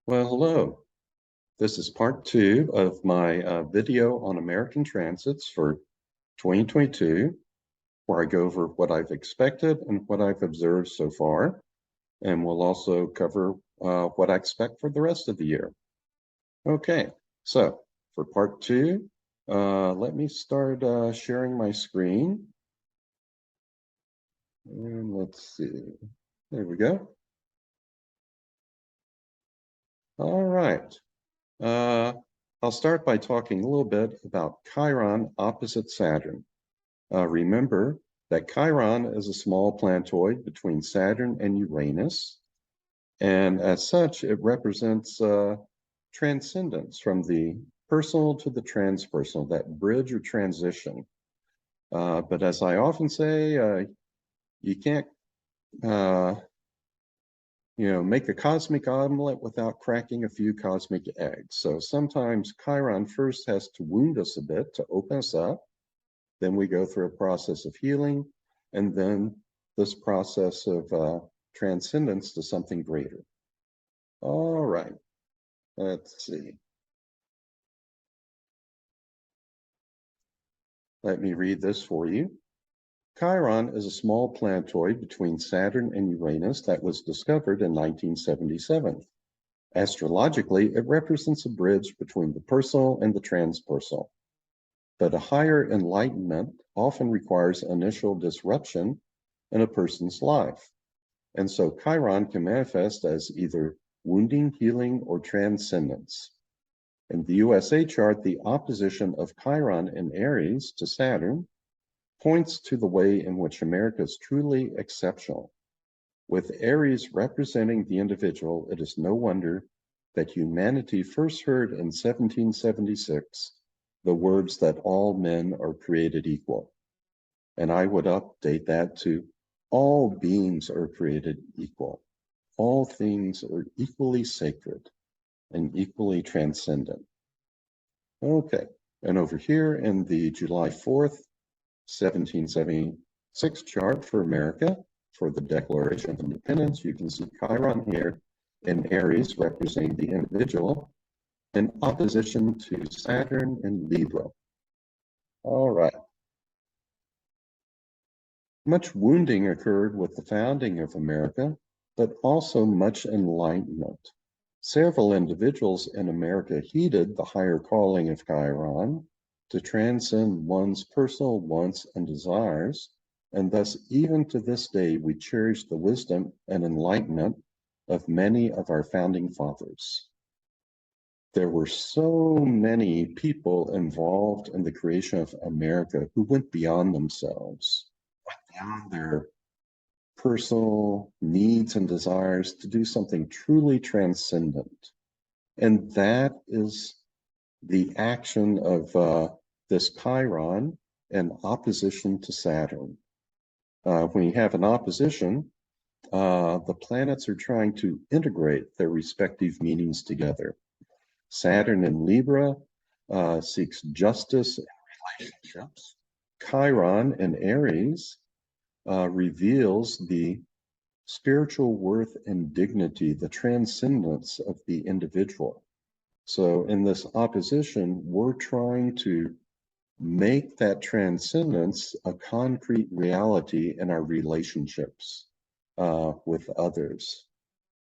Well, hello. This is part 2 of my video on American transits for 2022, where I go over what I've expected and what I've observed so far. And we'll also cover what I expect for the rest of the year. Okay, so for part 2, let me start sharing my screen. And let's see. There we go. All right. I'll start by talking a little bit about Chiron opposite Saturn. Remember that Chiron is a small planetoid between Saturn and Uranus, and as such, it represents transcendence from the personal to the transpersonal, that bridge or transition. But as I often say, you can't make a cosmic omelet without cracking a few cosmic eggs. So sometimes Chiron first has to wound us a bit to open us up. Then we go through a process of healing, and then this process of transcendence to something greater. All right, let's see. Let me read this for you. Chiron is a small planetoid between Saturn and Uranus that was discovered in 1977. Astrologically, it represents a bridge between the personal and the transpersonal. But a higher enlightenment often requires initial disruption in a person's life. And so Chiron can manifest as either wounding, healing, or transcendence. In the USA chart, the opposition of Chiron in Aries to Saturn points to the way in which America is truly exceptional. With Aries representing the individual, it is no wonder that humanity first heard in 1776 the words that all men are created equal. And I would update that to all beings are created equal. All things are equally sacred and equally transcendent. Okay, and over here in the July 4th, 1776 chart for America, for the Declaration of Independence, you can see Chiron here in Aries representing the individual in opposition to Saturn in Libra. All right. Much wounding occurred with the founding of America, but also much enlightenment. Several individuals in America heeded the higher calling of Chiron to transcend one's personal wants and desires, and thus even to this day we cherish the wisdom and enlightenment of many of our founding fathers. There were so many people involved in the creation of America who went beyond themselves, went beyond their personal needs and desires to do something truly transcendent. And that is the action of this Chiron in opposition to Saturn. When you have an opposition, the planets are trying to integrate their respective meanings together. Saturn in Libra seeks justice in relationships. Chiron in Aries reveals the spiritual worth and dignity, the transcendence of the individual. So in this opposition, we're trying to make that transcendence a concrete reality in our relationships with others.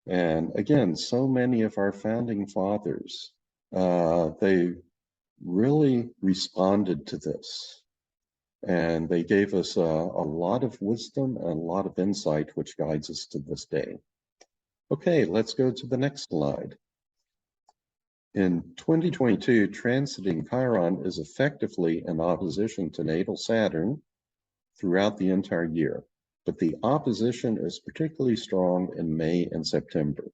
And again, so many of our founding fathers, they really responded to this. And they gave us a lot of wisdom and a lot of insight, which guides us to this day. Okay, let's go to the next slide. In 2022, transiting Chiron is effectively in opposition to natal Saturn throughout the entire year, but the opposition is particularly strong in May and September.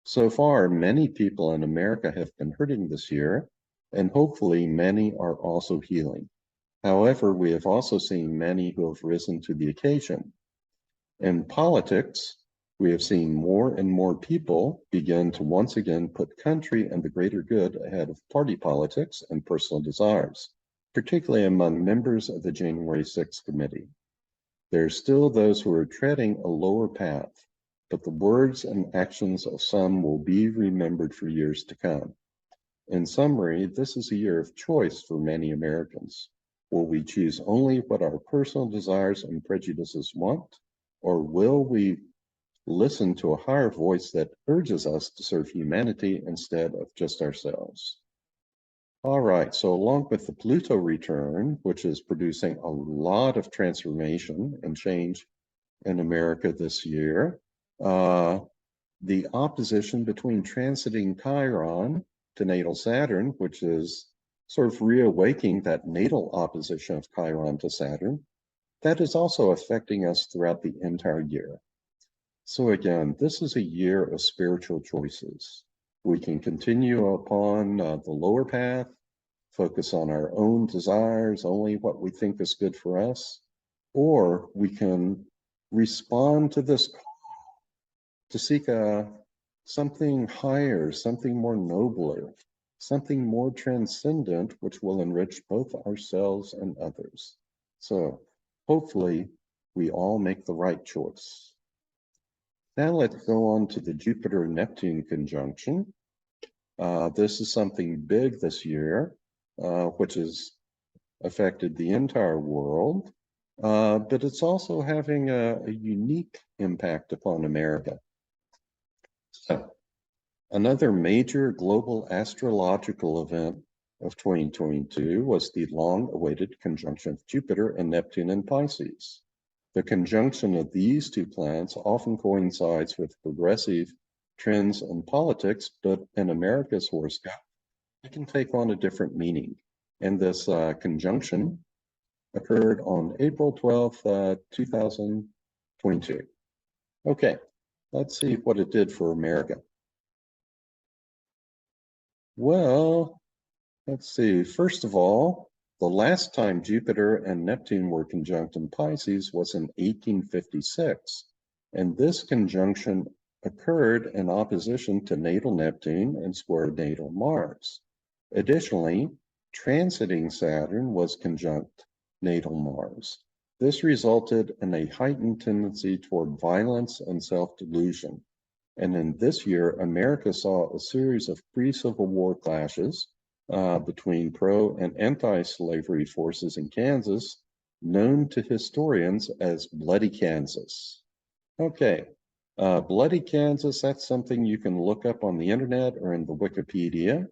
So far, many people in America have been hurting this year, and hopefully many are also healing. However, we have also seen many who have risen to the occasion. In politics, we have seen more and more people begin to once again put country and the greater good ahead of party politics and personal desires, particularly among members of the January 6th committee. There are still those who are treading a lower path, but the words and actions of some will be remembered for years to come. In summary, this is a year of choice for many Americans. Will we choose only what our personal desires and prejudices want, or will we listen to a higher voice that urges us to serve humanity instead of just ourselves? All right, so along with the Pluto return, which is producing a lot of transformation and change in America this year, the opposition between transiting Chiron to natal Saturn, which is sort of reawakening that natal opposition of Chiron to Saturn, that is also affecting us throughout the entire year. So again, this is a year of spiritual choices. We can continue upon the lower path, focus on our own desires, only what we think is good for us, or we can respond to this call to seek something higher, something more nobler, something more transcendent, which will enrich both ourselves and others. So hopefully we all make the right choice. Now let's go on to the Jupiter-Neptune conjunction. This is something big this year, which has affected the entire world, but it's also having a unique impact upon America. So, another major global astrological event of 2022 was the long-awaited conjunction of Jupiter and Neptune in Pisces. The conjunction of these two planets often coincides with progressive trends in politics, but in America's horoscope, it can take on a different meaning. And this conjunction occurred on April 12th, 2022. Okay, let's see what it did for America. Well, let's see. First of all, the last time Jupiter and Neptune were conjunct in Pisces was in 1856, and this conjunction occurred in opposition to natal Neptune and square natal Mars. Additionally, transiting Saturn was conjunct natal Mars. This resulted in a heightened tendency toward violence and self-delusion. And in this year, America saw a series of pre-Civil War clashes between pro and anti-slavery forces in Kansas, known to historians as Bloody Kansas. Okay, Bloody Kansas, that's something you can look up on the internet or in the Wikipedia.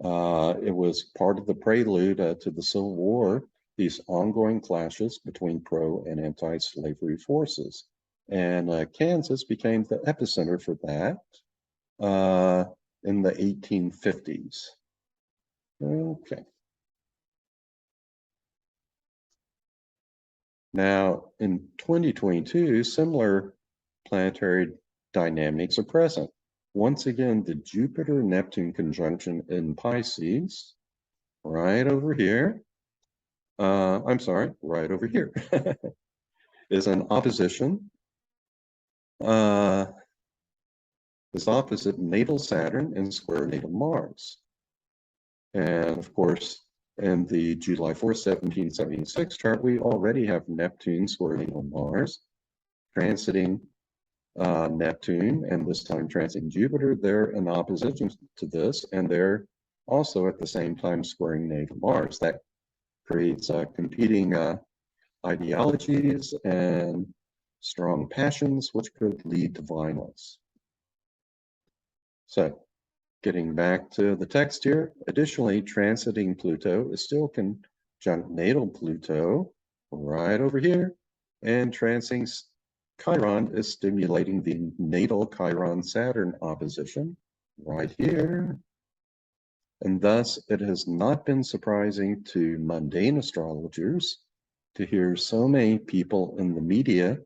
It was part of the prelude to the Civil War, these ongoing clashes between pro and anti-slavery forces. And Kansas became the epicenter for that in the 1850s. Okay. Now, in 2022, similar planetary dynamics are present. Once again, the Jupiter-Neptune conjunction in Pisces, right over here, I'm sorry, right over here, is an opposition, is opposite natal Saturn and square natal Mars. And of course, in the July 4th, 1776 chart, we already have Neptune square natal Mars transiting Neptune, and this time transiting Jupiter. They're in opposition to this, and they're also at the same time squaring natal Mars. That creates competing ideologies and strong passions, which could lead to violence. So, getting back to the text here, additionally, transiting Pluto is still conjunct natal Pluto right over here, and transiting Chiron is stimulating the natal Chiron-Saturn opposition right here. And thus, it has not been surprising to mundane astrologers to hear so many people in the media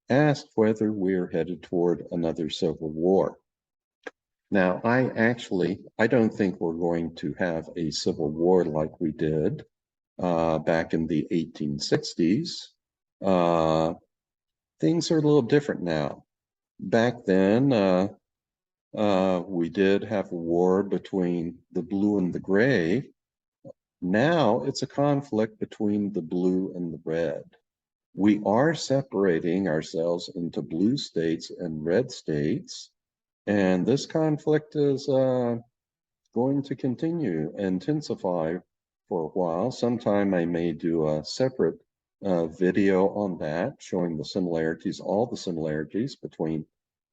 ask whether we're headed toward another civil war. Now, I don't think we're going to have a civil war like we did back in the 1860s. Things are a little different now. Back then, we did have a war between the blue and the gray. Now it's a conflict between the blue and the red. We are separating ourselves into blue states and red states, and this conflict is going to continue, intensify for a while. Sometime I may do a separate video on that, showing the similarities, all the similarities between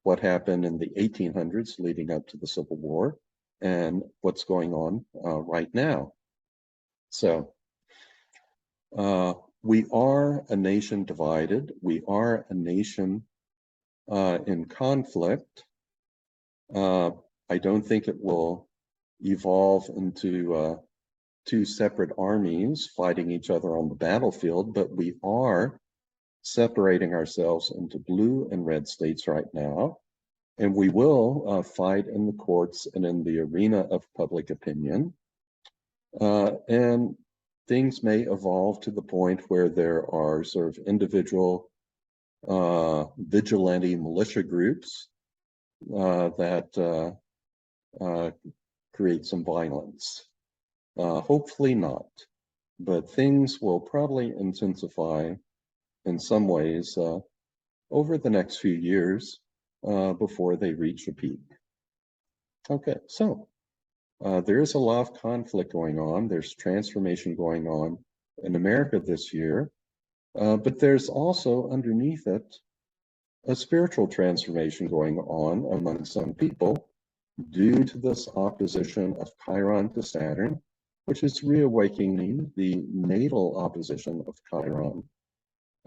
what happened in the 1800s leading up to the Civil War and what's going on right now. So we are a nation divided. We are a nation in conflict. I don't think it will evolve into two separate armies fighting each other on the battlefield, but we are separating ourselves into blue and red states right now. And we will fight in the courts and in the arena of public opinion. And things may evolve to the point where there are sort of individual vigilante militia groups that create some violence. Hopefully not, but things will probably intensify in some ways over the next few years before they reach a peak. Okay, so there is a lot of conflict going on. There's transformation going on in America this year, but there's also underneath it a spiritual transformation going on among some people due to this opposition of Chiron to Saturn, which is reawakening the natal opposition of Chiron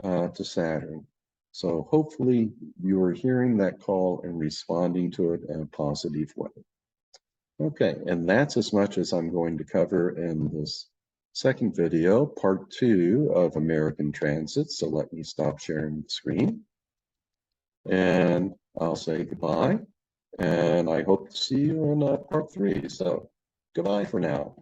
to Saturn. So hopefully you are hearing that call and responding to it in a positive way. Okay, and that's as much as I'm going to cover in this second video, part 2 of American transit. So let me stop sharing the screen. And I'll say goodbye. And I hope to see you in part 3. So goodbye for now.